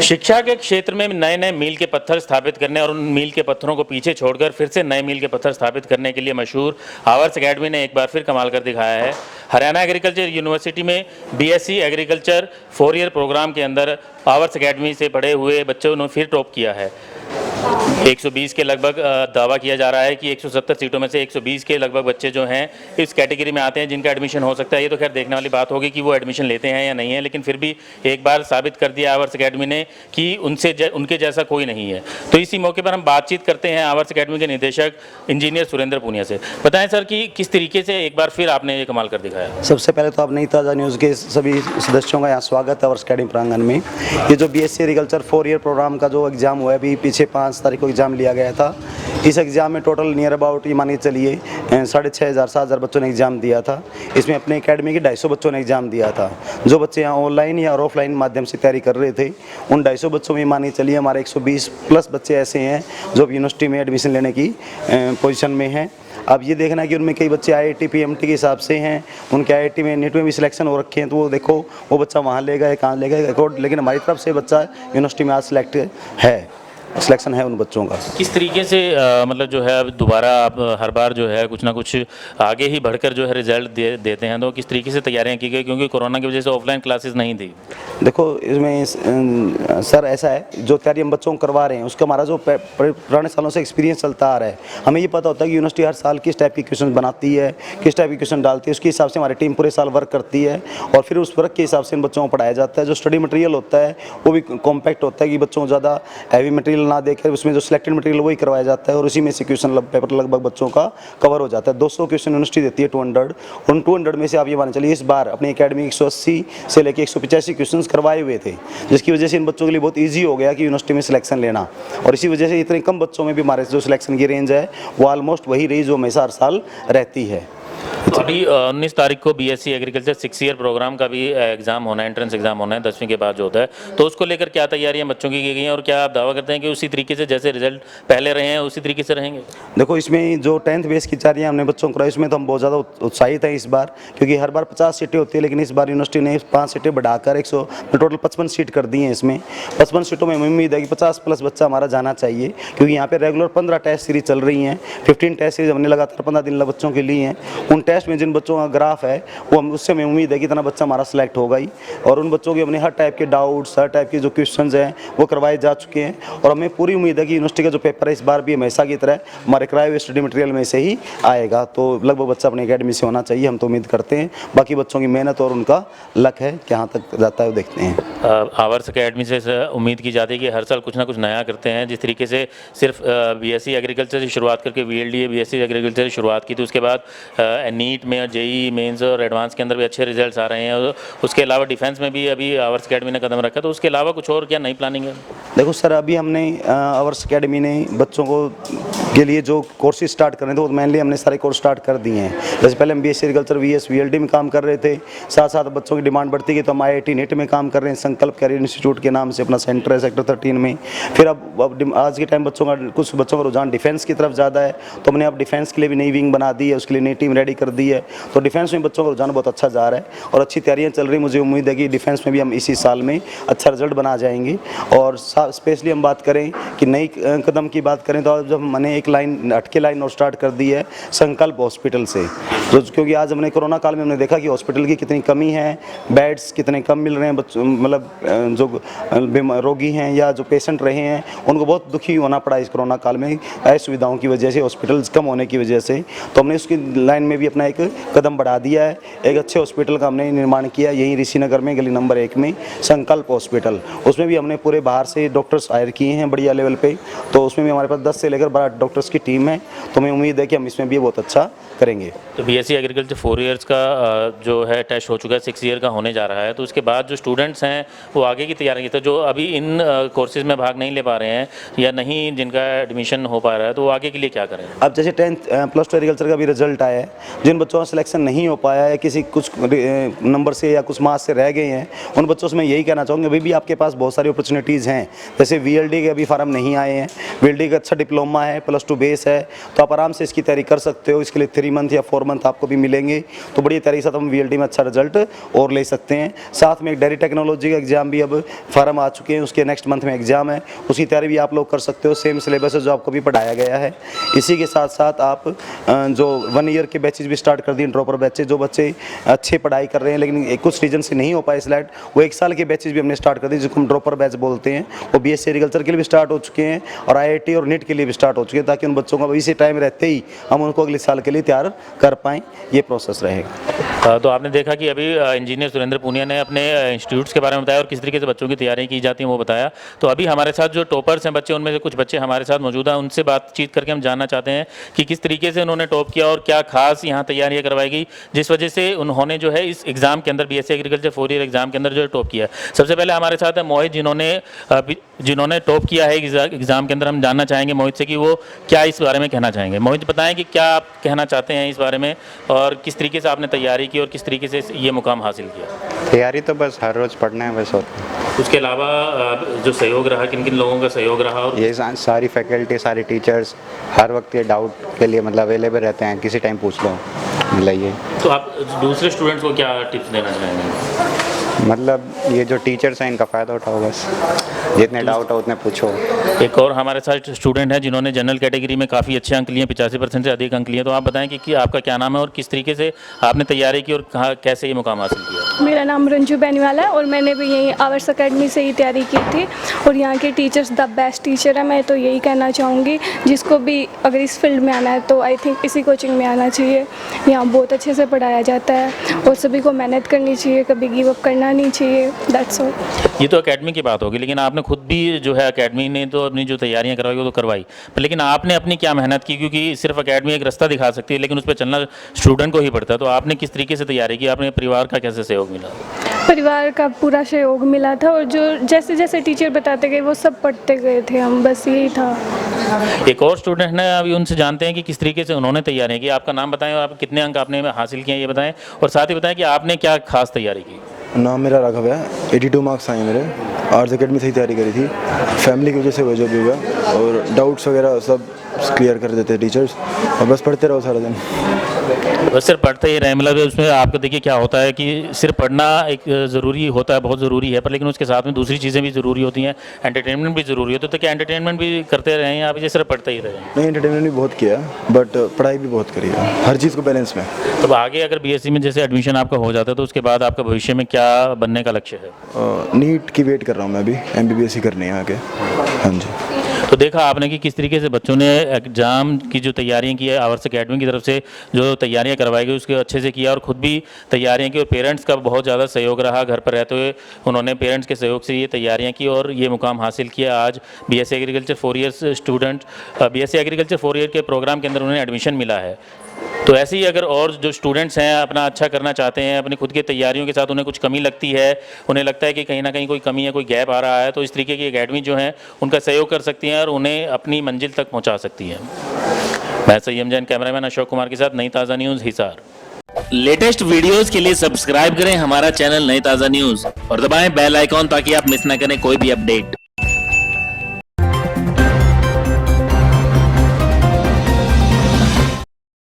शिक्षा के क्षेत्र में नए नए मील के पत्थर स्थापित करने और उन मील के पत्थरों को पीछे छोड़कर फिर से नए मील के पत्थर स्थापित करने के लिए मशहूर आवर्स एकेडमी ने एक बार फिर कमाल कर दिखाया है। हरियाणा एग्रीकल्चर यूनिवर्सिटी में बीएससी एग्रीकल्चर 4 ईयर प्रोग्राम के अंदर आवर्स एकेडमी से पढ़े हुए बच्चों ने फिर टॉप किया है। 120 के लगभग दावा किया जा रहा है कि 170 सीटों में से 120 के लगभग बच्चे जो हैं इस कैटेगरी में आते हैं जिनका एडमिशन हो सकता है। ये तो खैर देखने वाली बात होगी कि वो एडमिशन लेते हैं या नहीं है, लेकिन फिर भी एक बार साबित कर दिया आवर्स एकेडमी ने कि उनके जैसा कोई नहीं है। तो इसी मौके पर हम बातचीत करते हैं आवर्स एकेडमी के निदेशक इंजीनियर सुरेंद्र पूनिया से। बताएं सर कि किस तरीके से एक बार फिर आपने ये कमाल कर दिखाया। सबसे पहले तो आप नई ताज़ा न्यूज़ के सभी सदस्यों का यहाँ स्वागत है आवर्स एकेडमी प्रांगण में। ये जो बीएससी एग्रीकल्चर 4 ईयर प्रोग्राम का जो एग्ज़ाम हुआ है, अभी पीछे 5 तारीख को एग्ज़ाम लिया गया था। इस एग्ज़ाम में टोटल नियर अबाउट ये मानिए चलिए 6,500-7,000 बच्चों ने एग्ज़ाम दिया था। इसमें अपने एकेडमी के 250 बच्चों ने एग्ज़ाम दिया था। जो बच्चे यहाँ ऑनलाइन या ऑफलाइन माध्यम से तैयारी कर रहे थे, उन 250 बच्चों में मानिए चलिए हमारे 120 प्लस बच्चे ऐसे हैं जो यूनिवर्सिटी में एडमिशन लेने की पोजीशन में हैं। अब ये देखना है कि उनमें कई बच्चे आईआईटी पीएमटी के हिसाब से हैं, उनके आईआईटी में नीट में भी सिलेक्शन हो रखे हैं, तो वो देखो वो बच्चा वहाँ लेगा या कहाँ लेगा अकॉर्ड, लेकिन हमारी तरफ से बच्चा यूनिवर्सिटी में आज सिलेक्शन है उन बच्चों का। किस तरीके से मतलब जो है अब दोबारा आप हर बार जो है कुछ ना कुछ आगे ही बढ़कर जो है रिजल्ट देते हैं, तो किस तरीके से तैयारियां की गई, क्योंकि कोरोना की वजह से ऑफलाइन क्लासेस नहीं थी। देखो इसमें सर ऐसा है, जो तैयारी हम बच्चों को करवा रहे हैं उसका हमारा जो पुराने सालों से एक्सपीरियंस चलता आ रहा है। हमें ये पता होता है कि यूनिवर्सिटी हर साल किस टाइप की क्वेश्चन बनाती है, किस टाइप की क्वेश्चन डालती है, उसके हिसाब से हमारी टीम पूरे साल वर्क करती है और फिर उस वर्क के हिसाब से इन बच्चों को पढ़ाया जाता है। जो स्टडी मटेरियल होता है वो भी कॉम्पैक्ट होता है कि बच्चों को ज़्यादा हैवी मटेरियल ना देकर उसमें जो सिलेक्टेड मटेरियल वही करवाया जाता है और उसी में से क्वेश्चन पेपर लगभग बच्चों का कवर हो जाता है। 200 क्वेश्चन यूनिवर्सिटी देती है 200, उन 200 में से आप ये मान चलिए इस बार अपनी एकेडमी 180 से लेकर 185 क्वेश्चन करवाए हुए थे, जिसकी वजह से इन बच्चों के लिए बहुत ईजी हो गया कि यूनिवर्सिटी में सिलेक्शन लेना। और इसी वजह से इतने कम बच्चों में भी हमारे जो सिलेक्शन की रेंज है वो ऑलमोस्ट वही रही जो हमेशा हर साल रहती है। तो अभी 19 तारीख को बीएससी एग्रीकल्चर 6 ईयर प्रोग्राम का भी एग्जाम होना है, एंट्रेंस एग्जाम होना है 10वीं के बाद जो होता है, तो उसको लेकर क्या तैयारियां बच्चों की गई हैं और क्या आप दावा करते हैं कि उसी तरीके से जैसे रिजल्ट पहले रहे हैं उसी तरीके से रहेंगे? देखो इसमें जो 10th बेस की तैयारियां हमने बच्चों को कराई उसमें तो हम बहुत ज़्यादा उत्साहित हैं इस बार, क्योंकि हर बार 50 सीटें होती है, लेकिन इस बार यूनिवर्सिटी ने 5 सीटें बढ़ाकर टोटल 55 सीट कर दी हैं। इसमें 55 सीटों में उम्मीद है कि 50 प्लस बच्चा हमारा जाना चाहिए, क्योंकि यहाँ पे रेगुलर 15 टेस्ट सीरीज चल रही हैं। 15 टेस्ट सीरीज हमने लगातार 15 दिन बच्चों के लिए हैं। उन टेस्ट में जिन बच्चों का ग्राफ है वो उससे हमें उम्मीद है कि इतना बच्चा हमारा सिलेक्ट होगा ही, और उन बच्चों के हमने हर टाइप के डाउट्स, हर टाइप के जो क्वेश्चंस हैं वो करवाए जा चुके हैं। और हमें पूरी उम्मीद है कि यूनिवर्सिटी का जो पेपर है इस बार भी हमेशा की तरह हमारे कराए हुए स्टडी मटेरियल में से ही आएगा। तो लगभग बच्चा अपनी एकेडमी से होना चाहिए, हम तो उम्मीद करते हैं। बाकी बच्चों की मेहनत और उनका लक है कि कहाँ तक जाता है वो देखते हैं। आवर्स एकेडमी से उम्मीद की जाती है कि हर साल कुछ ना कुछ नया करते हैं। जिस तरीके से सिर्फ बीएससी एग्रीकल्चर से शुरुआत करके वीएलडीए बीएससी एग्रीकल्चर से शुरुआत की थी, उसके बाद नीट में, जेईई मेंस और एडवांस के अंदर भी अच्छे रिजल्ट्स आ रहे हैं, और उसके अलावा डिफेंस में भी अभी आवर्स एकेडमी ने कदम रखा, तो उसके अलावा कुछ और क्या नई प्लानिंग है? देखो सर, अभी हमने आवर्स एकेडमी ने बच्चों को के लिए जो कोर्सेज स्टार्ट करने थे वो मेनली हमने सारे कोर्स स्टार्ट कर दिए हैं। जैसे पहले हम बीएससी एग्रीकल्चर वीएस वीएलडी में काम कर रहे थे, साथ साथ बच्चों की डिमांड बढ़ती गई तो हम आईआईटी नेट में काम कर रहे हैं। संकल्प कैरियर इंस्टीट्यूट के नाम से अपना सेंटर है सेक्टर 13 में। फिर अब आज के टाइम कुछ बच्चों का रुझान डिफेंस की तरफ ज़्यादा है, तो हमने अब डिफेंस के लिए भी नई विंग बना दी है, उसके लिए नई टीम रेडी कर दी है। तो डिफेंस में बच्चों का रुझान बहुत अच्छा जा रहा है और अच्छी तैयारियां चल रही। मुझे उम्मीद है कि डिफेंस में भी हम इसी साल में अच्छा रिजल्ट बना जाएंगे। और स्पेशली हम बात करें कि नई कदम की बात करें तो जब मैंने एक लाइन हटके लाइन और स्टार्ट कर दी है संकल्प हॉस्पिटल से, तो क्योंकि आज हमने कोरोना काल में हमने देखा कि हॉस्पिटल की कितनी कमी है, बेड्स कितने कम मिल रहे हैं, बच्चों मतलब जो रोगी हैं या जो पेशेंट रहे हैं उनको बहुत दुखी होना पड़ा इस कोरोना काल में असुविधाओं की वजह से, हॉस्पिटल्स कम होने की वजह से। तो हमने उसकी लाइन में भी अपना एक कदम बढ़ा दिया है। एक अच्छे हॉस्पिटल का हमने निर्माण किया यहीं ऋषिनगर में गली नंबर 1 में संकल्प हॉस्पिटल। उसमें भी हमने पूरे बाहर से डॉक्टर्स हायर किए हैं बढ़िया लेवल पे, तो उसमें भी हमारे पास 10 से लेकर 12 डॉक्टर्स की टीम है। तो हमें उम्मीद है कि हम इसमें भी बहुत अच्छा करेंगे। तो बीएससी एग्रीकल्चर 4 इयर्स का जो है टेस्ट हो चुका है, 6 ईयर का होने जा रहा है, तो उसके बाद जो स्टूडेंट्स हैं वो आगे की तैयारी, तो जो अभी इन कोर्सेज में भाग नहीं ले पा रहे हैं या नहीं जिनका एडमिशन हो पा रहा है, तो वो आगे के लिए क्या करें? अब जैसे 10th प्लस 2 एग्रीकल्चर का भी रिजल्ट आया है, जिन बच्चों का सिलेक्शन नहीं हो पाया है, किसी कुछ नंबर से या कुछ मार्क्स से रह गए हैं, उन बच्चों से मैं यही कहना चाहूँगा अभी भी आपके पास बहुत सारी अपॉर्चुनिटीज़ हैं। जैसे वीएलडी के अभी फार्म नहीं आए हैं, वेल्डिंग का अच्छा डिप्लोमा है, +2 बेस है, तो आप आराम से इसकी तैयारी कर सकते हो। इसके लिए 3 मंथ या 4 मंथ आपको भी मिलेंगे, तो बड़ी तैयारी के साथ हम VLD में अच्छा रिजल्ट और ले सकते हैं। साथ में एक डेयरी टेक्नोलॉजी का एग्जाम भी अब फॉर्म आ चुके हैं, उसके नेक्स्ट मंथ में एग्जाम है, उसकी तैयारी भी आप लोग कर सकते हो। सेम सिलेबस है जो आपको भी पढ़ाया गया है। इसी के साथ साथ आप जो 1 ईयर के बैचेज भी स्टार्ट कर दिए, ड्रॉपर बैचेज, जो बच्चे अच्छे पढ़ाई कर रहे हैं लेकिन कुछ रीजन से नहीं हो पाए सिलेक्ट, वो 1 साल के बैचेज भी हमने स्टार्ट कर दिए, जिसको हम ड्रॉपर बैच बोलते हैं। वो BSc एग्रीकल्चर के लिए भी स्टार्ट हो चुके हैं और IIT और नीट के लिए भी स्टार्ट हो चुके हैं, ताकि उन बच्चों को इसी टाइम रहते ही हम उनको अगले साल के लिए तैयार कर पाएँ। ये प्रोसेस रहेगा। तो आपने देखा कि अभी इंजीनियर सुरेंद्र पूनिया ने अपने इंस्टीट्यूट्स के बारे में बताया और किस तरीके से बच्चों की तैयारी की जाती है वो बताया। तो अभी हमारे साथ जो टॉपर्स हैं बच्चे, उनमें से कुछ बच्चे हमारे साथ मौजूद हैं, उनसे बातचीत करके हम जानना चाहते हैं कि किस तरीके से उन्होंने टॉप किया और क्या खास यहाँ तैयारियाँ करवाई गई जिस वजह से उन्होंने जो है इस एग्ज़ाम के अंदर BSc एग्रीकल्चर 4 ईयर एग्ज़ाम के अंदर जो है टॉप किया। सबसे पहले हमारे साथ है मोहित, जिन्होंने टॉप किया है एग्ज़ाम के अंदर। हम जानना चाहेंगे मोहित से कि वो क्या इस बारे में कहना चाहेंगे। मोहित, बताएं कि क्या आप कहना चाहते हैं इस बारे में और किस तरीके से आपने तैयारी की और किस तरीके से ये मुकाम हासिल किया। तैयारी तो बस हर रोज़ पढ़ना है बस, और उसके अलावा जो सहयोग रहा, किन किन लोगों का सहयोग रहा? और ये सारी फैकल्टी, सारे टीचर्स हर वक्त ये डाउट के लिए मतलब अवेलेबल रहते हैं, किसी टाइम पूछ लो, मतलब ये। तो आप दूसरे स्टूडेंट्स को क्या टिप्स देना चाहेंगे? मतलब ये जो टीचर्स हैं इनका फ़ायदा उठाओ, बस जितने डाउट हो उतने पूछो। एक और हमारे साथ स्टूडेंट हैं जिन्होंने जनरल कैटेगरी में काफ़ी अच्छे अंक लिए, 85% से अधिक अंक लिए। तो आप बताएं कि आपका क्या नाम है और किस तरीके से आपने तैयारी की और कहाँ कैसे ये मुकाम हासिल किया? मेरा नाम रंजू बेनीवाला है और मैंने भी यहीं आवर्स अकेडमी से ही तैयारी की थी और यहाँ के टीचर्स द बेस्ट टीचर है। मैं तो यही कहना चाहूँगी, जिसको भी अगर इस फील्ड में आना है तो आई थिंक इसी कोचिंग में आना चाहिए। यहाँ बहुत अच्छे से पढ़ाया जाता है और सभी को मेहनत करनी चाहिए, कभी गिव अप करना नहीं चाहिए। That's all. ये तो एकेडमी की बात होगी, लेकिन आपने खुद भी जो है एकेडमी ने तो अपनी जो तैयारियां करवाई वो तो करवाई, पर लेकिन आपने अपनी क्या मेहनत की? क्योंकि सिर्फ एकेडमी एक रास्ता दिखा सकती है लेकिन उस पर चलना स्टूडेंट को ही पड़ता है। तो आपने किस तरीके से तैयारी की? आपने परिवार का कैसे सहयोग मिला? परिवार का पूरा सहयोग मिला था और जो जैसे जैसे टीचर बताते गए वो सब पढ़ते गए थे हम, बस यही था। एक और स्टूडेंट है, अभी उनसे जानते हैं कि किस तरीके से उन्होंने तैयारी की। आपका नाम बताएं और आप कितने अंक आपने हासिल किए ये बताएं, और साथ ही बताएं कि आपने क्या खास तैयारी की। नाम मेरा राघव है, 82 मार्क्स आए मेरे। आर्ट्स अकेडमी से ही तैयारी करी थी, फैमिली की वजह से वो जो भी हुआ, और डाउट्स वगैरह सब क्लियर कर देते टीचर्स, और बस पढ़ते रहो सारा दिन। बस सिर्फ पढ़ते ही रहे, मतलब उसमें आपको देखिए क्या होता है कि सिर्फ पढ़ना एक ज़रूरी होता है, बहुत ज़रूरी है, पर लेकिन उसके साथ में दूसरी चीज़ें भी ज़रूरी होती हैं, एंटरटेनमेंट भी ज़रूरी होता है। तो क्या एंटरटेनमेंट भी करते रहें या आप ये सिर्फ पढ़ते ही रहें? नहीं, एंटरटेनमेंट भी बहुत किया, बट पढ़ाई भी बहुत करी है, हर चीज़ को बैलेंस में। तो आगे अगर BSc में जैसे एडमिशन आपका हो जाता है तो उसके बाद आपका भविष्य में क्या बनने का लक्ष्य है? नीट की वेट कर रहा हूँ मैं अभी, MBBS ही करनी है आगे। हाँ जी। तो देखा आपने कि किस तरीके से बच्चों ने एग्ज़ाम की जो तैयारियां की है आवर्स अकेडमी की तरफ से, जो तैयारियां करवाई गई उसके अच्छे से किया और ख़ुद भी तैयारियां की, और पेरेंट्स का बहुत ज़्यादा सहयोग रहा। घर पर रहते हुए उन्होंने पेरेंट्स के सहयोग से ये तैयारियां की और ये मुकाम हासिल किया। आज BSc agriculture 4 years student, BSc agriculture 4 year के प्रोग्राम के अंदर उन्हें एडमिशन मिला है। तो ऐसे ही अगर और जो स्टूडेंट्स हैं अपना अच्छा करना चाहते हैं, अपनी खुद की तैयारियों के साथ उन्हें कुछ कमी लगती है, उन्हें लगता है कि कहीं ना कहीं कोई कमी है, कोई गैप आ रहा है, तो इस तरीके की एकेडमी जो है उनका सहयोग कर सकती हैं और उन्हें अपनी मंजिल तक पहुंचा सकती है। मैं सय्यम जैन, कैमरामैन अशोक कुमार के साथ नई ताज़ा न्यूज़, हिसार। लेटेस्ट वीडियोस के लिए सब्सक्राइब करें हमारा चैनल नई ताज़ा न्यूज़ और दबाएं बेल आइकॉन ताकि आप मिस ना करें कोई भी अपडेट।